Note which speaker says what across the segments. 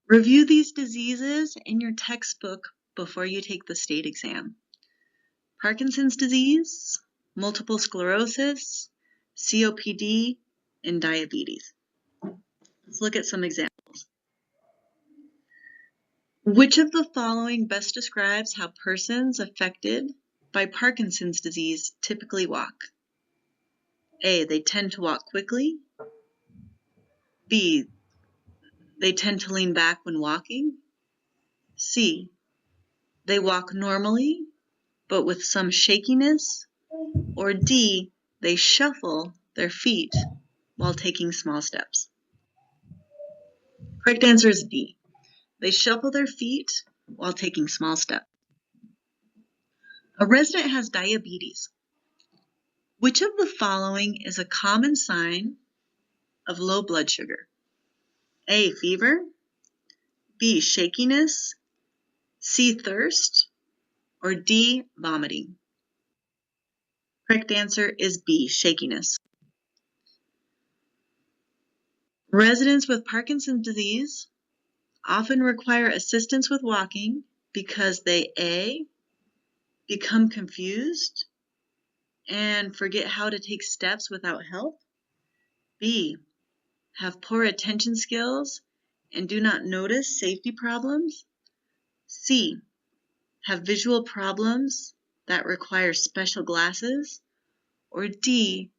Speaker 1: Review these diseases in your textbook before you take the state exam. Parkinson's disease, multiple sclerosis, COPD, and diabetes. Let's look at some examples. Which of the following best describes how persons affected by Parkinson's disease typically walk? A, they tend to walk quickly. B, they tend to lean back when walking. C, they walk normally, but with some shakiness. Or D, they shuffle their feet while taking small steps. Correct answer is D. They shuffle their feet while taking small steps. A resident has diabetes. Which of the following is a common sign of low blood sugar? A, fever. B, shakiness. C, thirst. Or D, vomiting. Correct answer is B, shakiness. Residents with Parkinson's disease often require assistance with walking because they A, become confused and forget how to take steps without help. B, have poor attention skills and do not notice safety problems. C, have visual problems that require special glasses. Or D,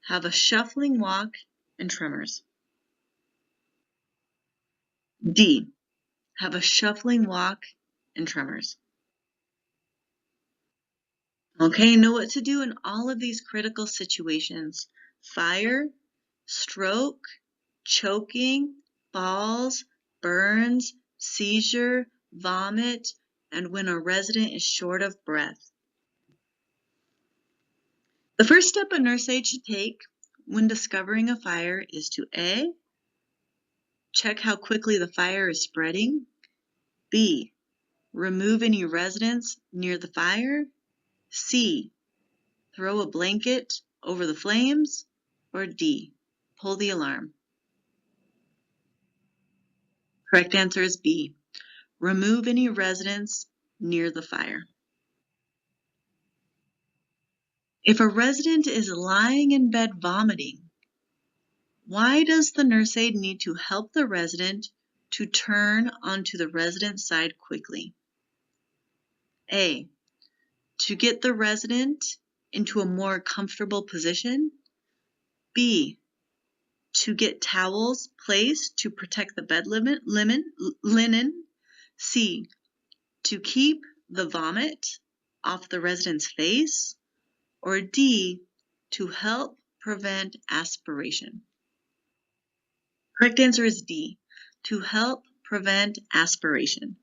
Speaker 1: have a shuffling walk and tremors. D, have a shuffling walk and tremors. Okay, know what to do in all of these critical situations. Fire, stroke, choking, falls, burns, seizure, vomit, and when a resident is short of breath. The first step a nurse aide should take when discovering a fire is to A, check how quickly the fire is spreading. B, remove any residents near the fire. C, throw a blanket over the flames. Or D, pull the alarm. Correct answer is B, remove any residents near the fire. If a resident is lying in bed vomiting, why does the nurse aide need to help the resident to turn onto the resident's side quickly? A, to get the resident into a more comfortable position. B, to get towels placed to protect the bed linen. C, to keep the vomit off the resident's face. Or D, to help prevent aspiration. Correct answer is D, to help prevent aspiration.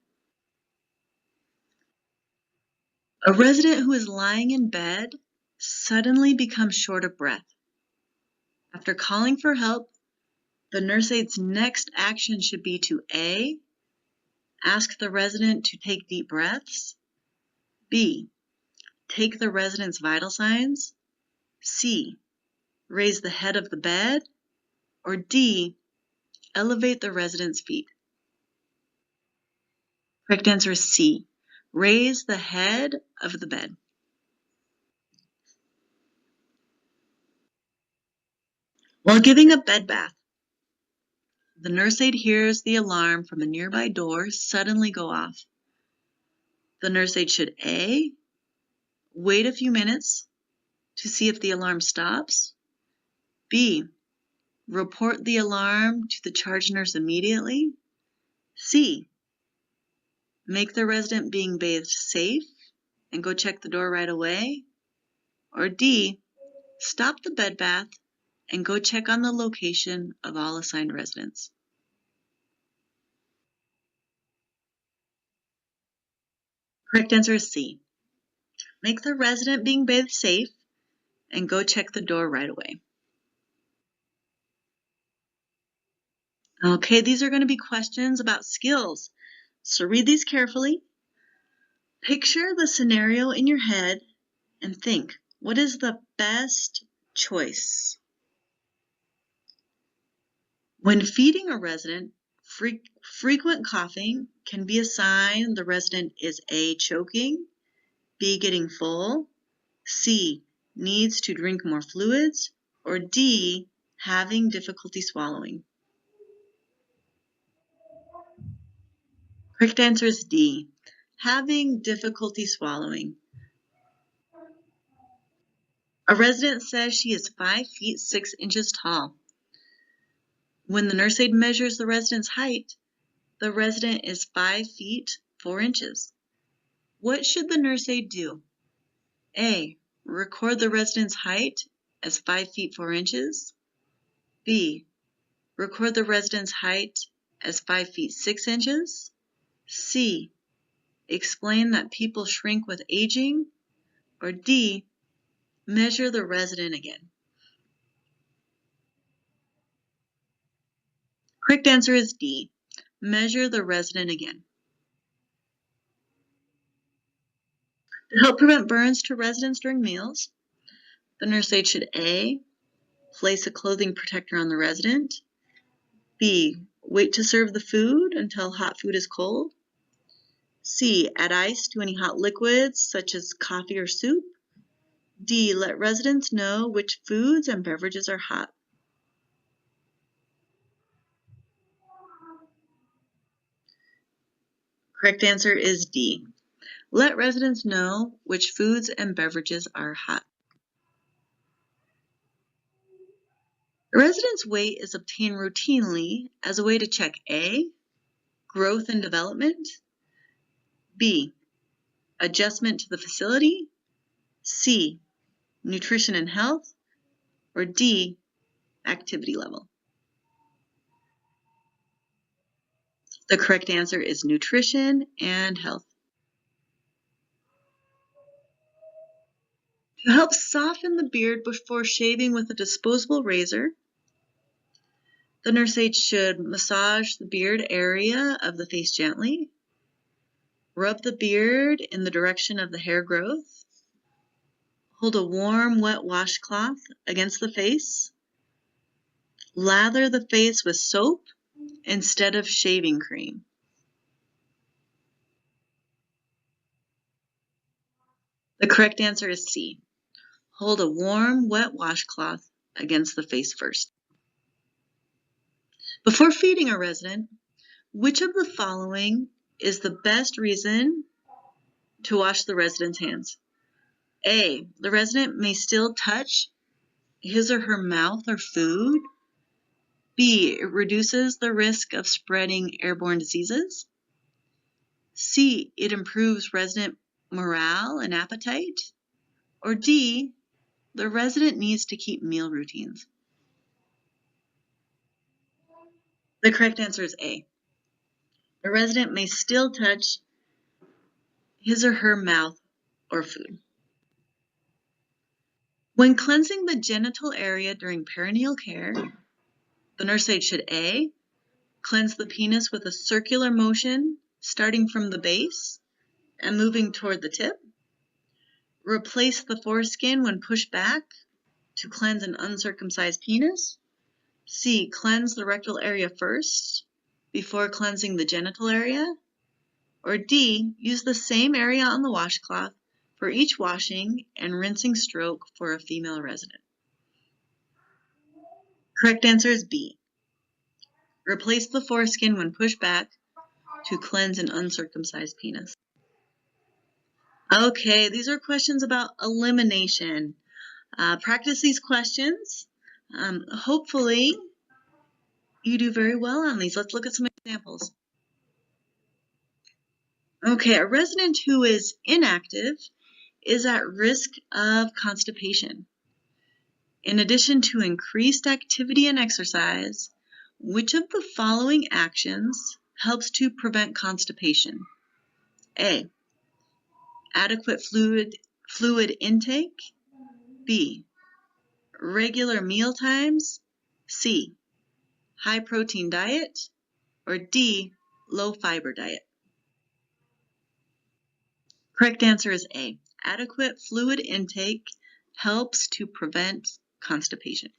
Speaker 1: A resident who is lying in bed suddenly becomes short of breath. After calling for help, the nurse aide's next action should be to A, ask the resident to take deep breaths. B, take the resident's vital signs. C, raise the head of the bed. Or D, elevate the resident's feet. Correct answer is C, raise the head of the bed. While giving a bed bath, the nurse aide hears the alarm from a nearby door suddenly go off. The nurse aide should A, wait a few minutes to see if the alarm stops. B, report the alarm to the charge nurse immediately. C, make the resident being bathed safe and go check the door right away. Or D, stop the bed bath and go check on the location of all assigned residents. Correct answer is C, make the resident being bathed safe and go check the door right away. Okay, these are going to be questions about skills. So read these carefully. Picture the scenario in your head and think, what is the best choice? When feeding a resident, Frequent coughing can be a sign the resident is A, choking, B, getting full, C, needs to drink more fluids, or D, having difficulty swallowing. Correct answer is D, having difficulty swallowing. A resident says she is 5 feet 6 inches tall. When the nurse aide measures the resident's height, the resident is 5 feet 4 inches. What should the nurse aide do? A, record the resident's height as 5 feet 4 inches. B, record the resident's height as 5 feet 6 inches. C, explain that people shrink with aging. Or D, measure the resident again. Correct answer is D, measure the resident again. To help prevent burns to residents during meals, the nurse aide should A, place a clothing protector on the resident. B, wait to serve the food until hot food is cold. C, add ice to any hot liquids such as coffee or soup. D, let residents know which foods and beverages are hot. Correct answer is D. Let residents know which foods and beverages are hot. A resident's weight is obtained routinely as a way to check A, growth and development, B, adjustment to the facility, C, nutrition and health, or D, activity level. The correct answer is nutrition and health. To help soften the beard before shaving with a disposable razor, the nurse aide should massage the beard area of the face gently, rub the beard in the direction of the hair growth, hold a warm, wet washcloth against the face, lather the face with soap instead of shaving cream. The correct answer is C. Hold a warm, wet washcloth against the face first. Before feeding a resident, which of the following is the best reason to wash the resident's hands? A, the resident may still touch his or her mouth or food. B, it reduces the risk of spreading airborne diseases. C, it improves resident morale and appetite. Or D, the resident needs to keep meal routines. The correct answer is A. The resident may still touch his or her mouth or food. When cleansing the genital area during perineal care, the nurse aide should A, cleanse the penis with a circular motion starting from the base and moving toward the tip. Replace the foreskin when pushed back to cleanse an uncircumcised penis. C, cleanse the rectal area first before cleansing the genital area. Or D, use the same area on the washcloth for each washing and rinsing stroke for a female resident. Correct answer is B. Replace the foreskin when pushed back to cleanse an uncircumcised penis. Okay, these are questions about elimination. Practice these questions. Hopefully, you do very well on these. Let's look at some examples. Okay, a resident who is inactive is at risk of constipation. In addition to increased activity and exercise, which of the following actions helps to prevent constipation? A, adequate fluid intake. B, regular meal times. C, high protein diet. Or D, low fiber diet. Correct answer is A. Adequate fluid intake helps to prevent constipation.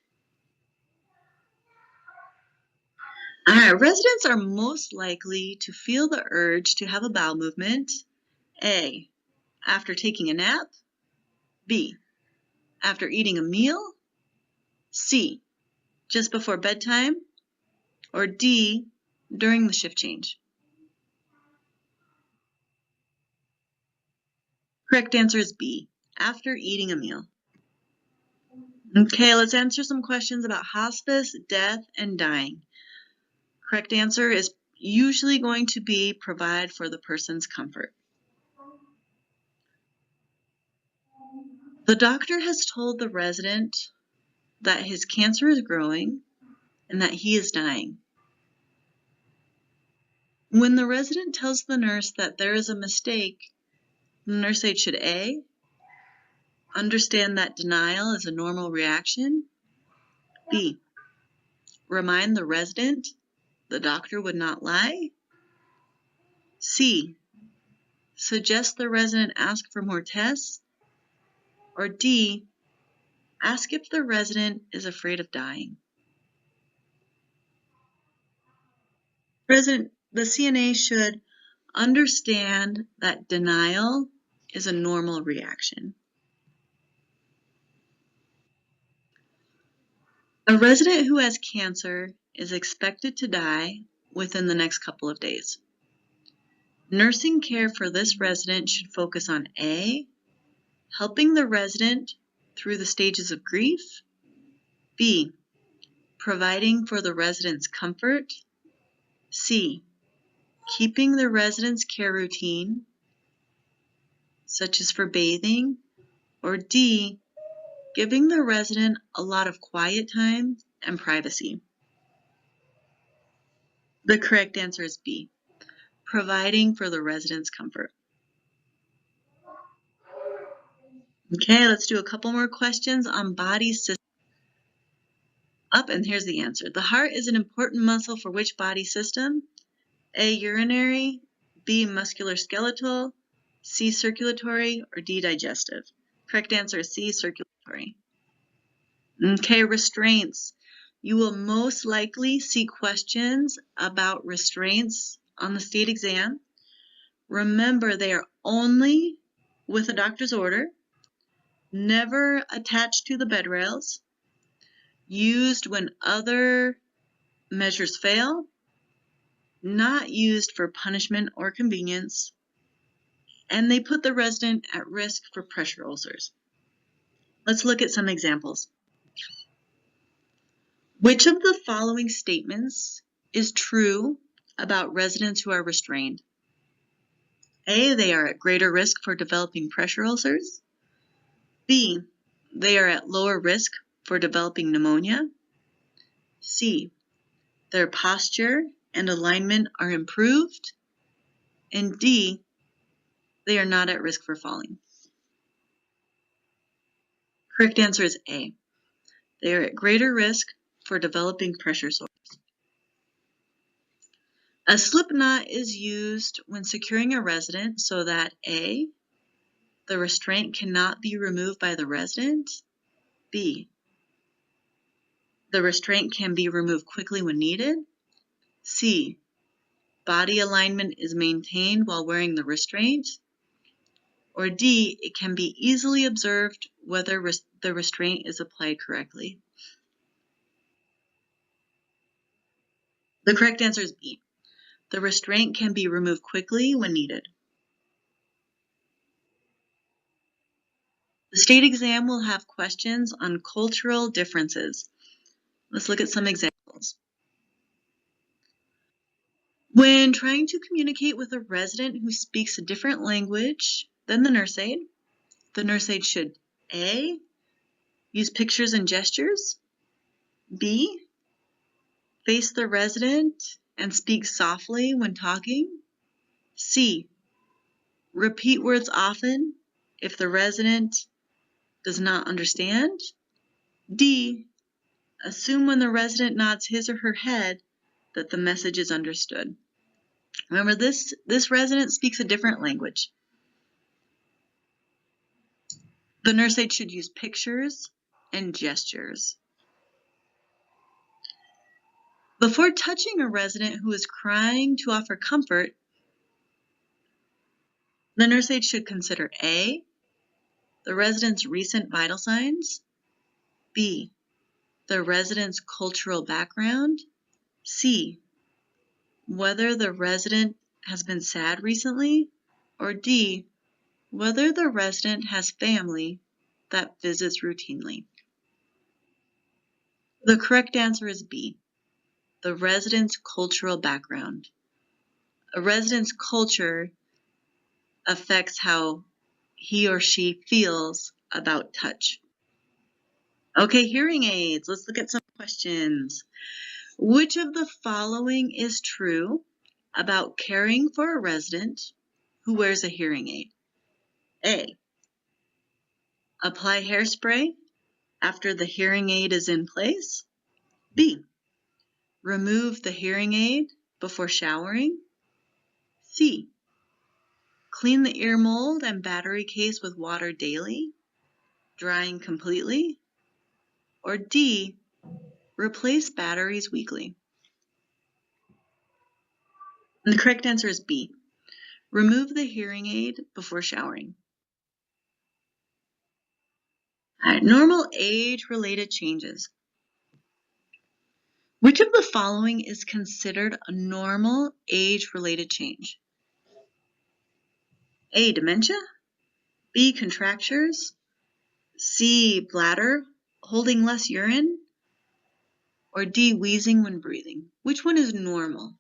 Speaker 1: Residents are most likely to feel the urge to have a bowel movement. A, after taking a nap. B, after eating a meal. C, just before bedtime. Or D, during the shift change. Correct answer is B, after eating a meal. Okay, let's answer some questions about hospice, death, and dying. Correct answer is usually going to be provide for the person's comfort. The doctor has told the resident that his cancer is growing and that he is dying. When the resident tells the nurse that there is a mistake, the nurse aide should A, understand that denial is a normal reaction. B, remind the resident the doctor would not lie. C, suggest the resident ask for more tests. Or D, ask if the resident is afraid of dying. The CNA should understand that denial is a normal reaction. A resident who has cancer is expected to die within the next couple of days. Nursing care for this resident should focus on A, helping the resident through the stages of grief. B, providing for the resident's comfort. C, keeping the resident's care routine, such as for bathing. Or D, giving the resident a lot of quiet time and privacy. The correct answer is B, providing for the resident's comfort. Okay, let's do a couple more questions on body systems. And here's the answer. The heart is an important muscle for which body system? A, urinary. B, musculoskeletal. C, circulatory. Or D, digestive. Correct answer is C, circulatory. Okay, restraints. You will most likely see questions about restraints on the state exam. Remember, they are only with a doctor's order, never attached to the bed rails, used when other measures fail, not used for punishment or convenience, and they put the resident at risk for pressure ulcers. Let's look at some examples. Which of the following statements is true about residents who are restrained? A, they are at greater risk for developing pressure ulcers. B, they are at lower risk for developing pneumonia. C, their posture and alignment are improved. And D, they are not at risk for falling. Correct answer is A. They are at greater risk for developing pressure sores. A slip knot is used when securing a resident so that A, the restraint cannot be removed by the resident. B, the restraint can be removed quickly when needed. C, body alignment is maintained while wearing the restraint. Or D, it can be easily observed whether the restraint is applied correctly. The correct answer is B. The restraint can be removed quickly when needed. The state exam will have questions on cultural differences. Let's look at some examples. When trying to communicate with a resident who speaks a different language than the nurse aide should A, use pictures and gestures. B, face the resident and speak softly when talking. C, repeat words often if the resident does not understand. D, assume when the resident nods his or her head that the message is understood. Remember, this resident speaks a different language. The nurse aide should use pictures and gestures. Before touching a resident who is crying to offer comfort, the nurse aide should consider A, the resident's recent vital signs, B, the resident's cultural background, C, whether the resident has been sad recently, or D, whether the resident has family that visits routinely. The correct answer is B, the resident's cultural background. A resident's culture affects how he or she feels about touch. Okay, hearing aids. Let's look at some questions. Which of the following is true about caring for a resident who wears a hearing aid? A, apply hairspray after the hearing aid is in place. B, remove the hearing aid before showering. C, clean the ear mold and battery case with water daily, drying completely. Or D, replace batteries weekly. And the correct answer is B, remove the hearing aid before showering. All right, normal age-related changes. Which of the following is considered a normal age-related change? A, dementia. B, contractures. C, bladder, holding less urine. Or D, wheezing when breathing. Which one is normal?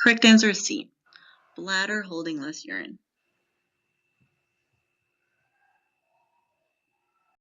Speaker 1: Correct answer is C, bladder holding less urine.